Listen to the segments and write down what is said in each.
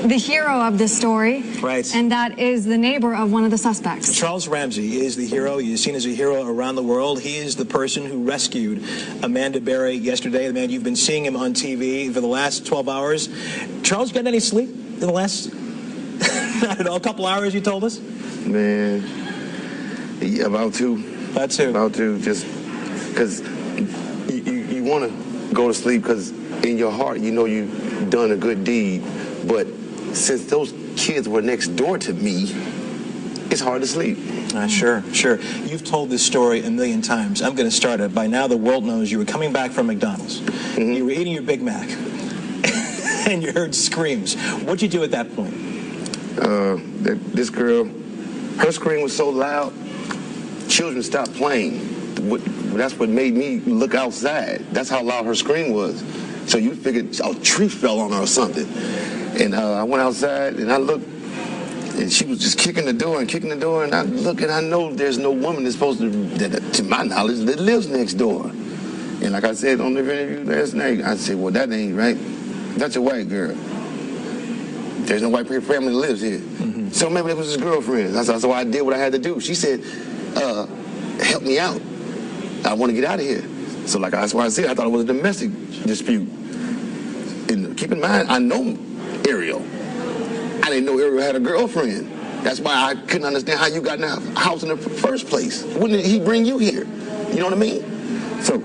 the hero of this story. Right. And that is the neighbor of one of the suspects. Charles Ramsey is the hero. He's seen as a hero around the world. He is the person who rescued Amanda Berry yesterday. The man, you've been seeing him on TV for the last 12 hours. Charles, got any sleep in the last, I don't know, a couple hours, you told us? Man, yeah, about two. About two. About two, just because you want to go to sleep because in your heart you know you've done a good deed, but since those kids were next door to me, it's hard to sleep. Sure. You've told this story a million times. I'm going to start it. By now the world knows you were coming back from McDonald's. Mm-hmm. You were eating your Big Mac, and you heard screams. What'd you do at that point? This girl, her scream was so loud, children stopped playing. That's what made me look outside. That's how loud her scream was. So you figured a tree fell on her or something. And I went outside and I looked, and she was just kicking the door, and I look and I know there's no woman that's supposed to my knowledge, that lives next door. And like I said on the interview last night, I said, well, that ain't right. That's a white girl. There's no white family that lives here. Mm-hmm. So maybe it was his girlfriend. So I did what I had to do. She said, help me out. I want to get out of here. So that's why I said I thought it was a domestic dispute. And keep in mind, I know Ariel. I didn't know Ariel had a girlfriend. That's why I couldn't understand how you got in the house in the first place. Wouldn't he bring you here? You know what I mean? So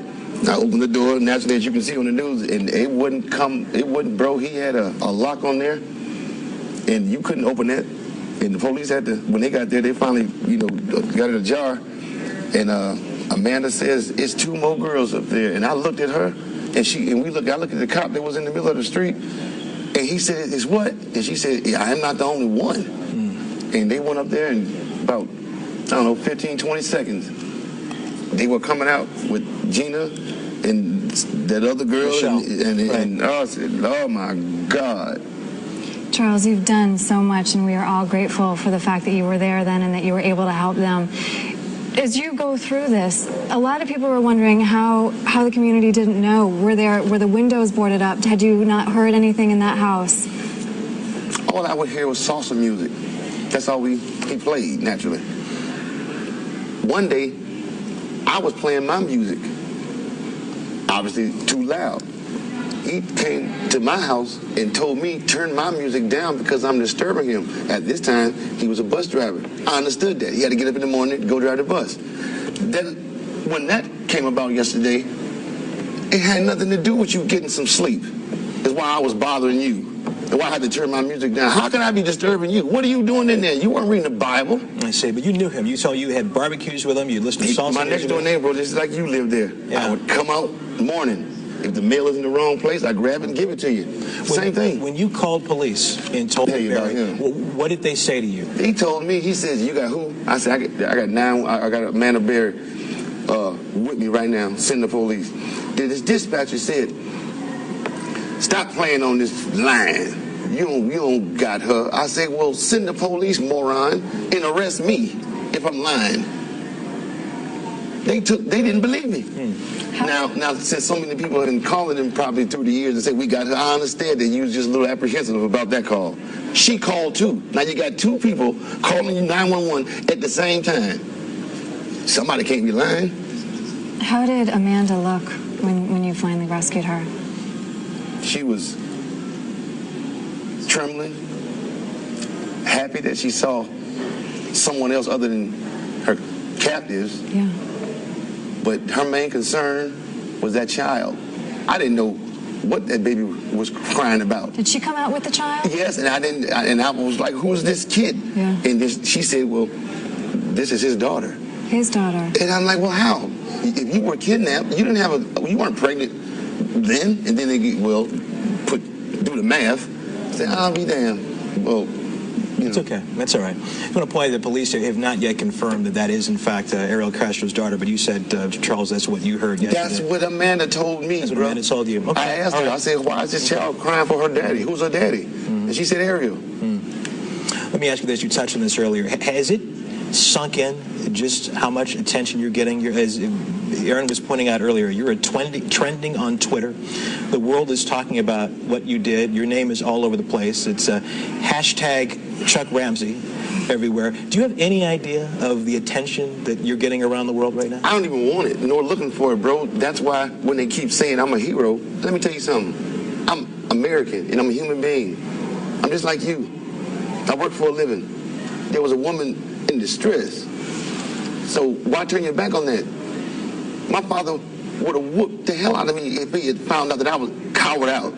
I opened the door, naturally, as you can see on the news, and it wouldn't, bro. He had a lock on there, and you couldn't open that. And the police had to, when they got there, they finally, got it ajar. And Amanda says, it's two more girls up there. And I looked at her, and I looked at the cop that was in the middle of the street, and he said, it's what? And she said, yeah, I'm not the only one. Mm. And they went up there, and about, 15, 20 seconds, they were coming out with Gina and that other girl. And I said, oh, my God. Charles, you've done so much, and we are all grateful for the fact that you were there then and that you were able to help them. As you go through this, a lot of people were wondering how the community didn't know. Were the windows boarded up? Had you not heard anything in that house? All I would hear was salsa music. That's all he played, naturally. One day, I was playing my music, obviously too loud. He came to my house and told me, turn my music down because I'm disturbing him. At this time, he was a bus driver. I understood that. He had to get up in the morning to go drive the bus. Then, when that came about yesterday, it had nothing to do with you getting some sleep. That's why I was bothering you. And why I had to turn my music down. How can I be disturbing you? What are you doing in there? You weren't reading the Bible. I see, but you knew him. You told you had barbecues with him. You listened to salsa. My next door neighbor, just like you lived there. Yeah. I would come out in the morning. If the mail is in the wrong place, I grab it and give it to you. Same thing. When you called police and told them, what did they say to you? He told me, he says, you got who? I said, I got Amanda Berry with me right now. Send the police. Then this dispatcher said, stop playing on this line. You don't got her. I said, well, send the police, moron, and arrest me if I'm lying. They didn't believe me. Now, since so many people have been calling him probably through the years and say, we got her, I understand that you was just a little apprehensive about that call. She called too. Now you got two people calling you 911 at the same time. Somebody can't be lying. How did Amanda look when you finally rescued her? She was trembling, happy that she saw someone else other than her captives. Yeah. But her main concern was that child. I didn't know what that baby was crying about. Did she come out with the child? Yes, and I was like, who's this kid? Yeah. And she said, well, this is his daughter. His daughter. And I'm like, well, how? If you were kidnapped, you weren't pregnant then, and then they do the math. Say, I'll be damned. Well, it's okay. That's all right. I want to point out that police have not yet confirmed that is, in fact, Ariel Castro's daughter, but you said, Charles, that's what you heard yesterday. That's what Amanda told me, That's what bro. Amanda told you. Okay. I asked her, I said, why is this child crying for her daddy? Who's her daddy? And she said, Ariel. Let me ask you this. You touched on this earlier. Has it sunk in just how much attention you're getting? As Aaron was pointing out earlier, you're trending on Twitter. The world is talking about what you did. Your name is all over the place. It's hashtag Chuck Ramsey everywhere. Do you have any idea of the attention that you're getting around the world right now? I don't even want it, nor looking for it, bro. That's why when they keep saying I'm a hero, let me tell you something. I'm American, and I'm a human being. I'm just like you. I work for a living. There was a woman in distress. So why turn your back on that? My father would have whooped the hell out of me if he had found out that I was cowered out.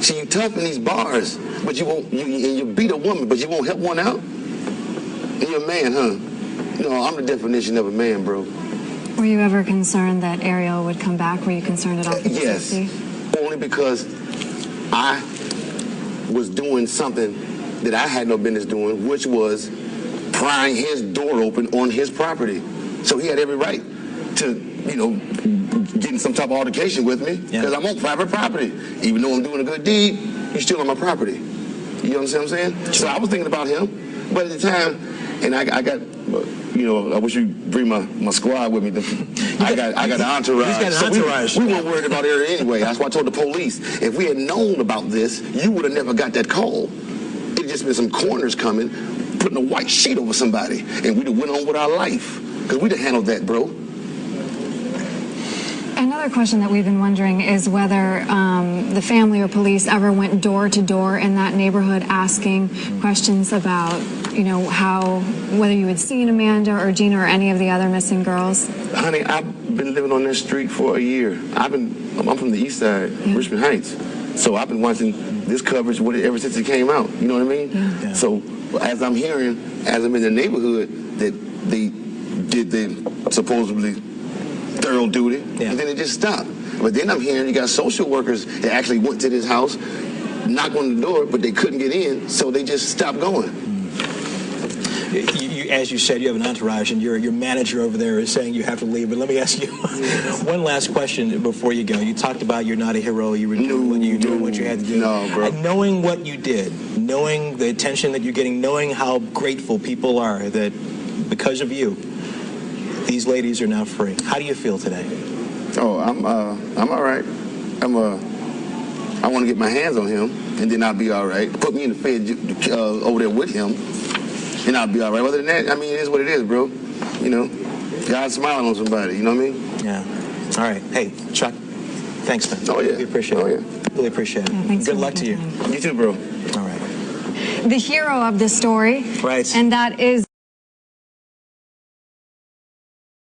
See, you tough in these bars, but you won't. You beat a woman, but you won't help one out. And you're a man, huh? No, I'm the definition of a man, bro. Were you ever concerned that Ariel would come back? Were you concerned at all for his safety? Only because I was doing something that I had no business doing, which was prying his door open on his property. So he had every right to, get in some type of altercation with me because I'm on private property. Even though I'm doing a good deed, he's still on my property. You understand what I'm saying? So I was thinking about him, but at the time, and I got, I wish you'd bring my squad with me. I got an entourage. He's got an entourage. We weren't worried about Ariel anyway. That's why I told the police, if we had known about this, you would have never got that call. It'd just been some corners coming, putting a white sheet over somebody, and we'd have went on with our life. Because we'd have handled that, bro. Another question that we've been wondering is whether the family or police ever went door to door in that neighborhood asking questions about, whether you had seen Amanda or Gina or any of the other missing girls. Honey, I've been living on this street for a year. I'm from the east side, Richmond Heights. So I've been watching this coverage ever since it came out. You know what I mean? Yeah. So as I'm hearing, as I'm in the neighborhood, that they did their supposedly thorough duty, and then it just stopped. But then I'm hearing you got social workers that actually went to this house, knocked on the door, but they couldn't get in, so they just stopped going. As you said, you have an entourage, and your manager over there is saying you have to leave. But let me ask you one last question before you go. You talked about you're not a hero. You were doing what you had to do. No, bro. Knowing what you did, knowing the attention that you're getting, knowing how grateful people are that because of you, these ladies are now free. How do you feel today? Oh, I'm all right. I want to get my hands on him, and then I'll be all right. Put me in the Fed over there with him, and I'll be all right. Other than that, it is what it is, bro. God's smiling on somebody. You know what I mean? Yeah. All right. Hey, Chuck. Thanks, man. Oh yeah. We appreciate it. Oh yeah. Really appreciate it. Thanks. Good luck to you. You too, bro. All right. The hero of this story. Right. And that is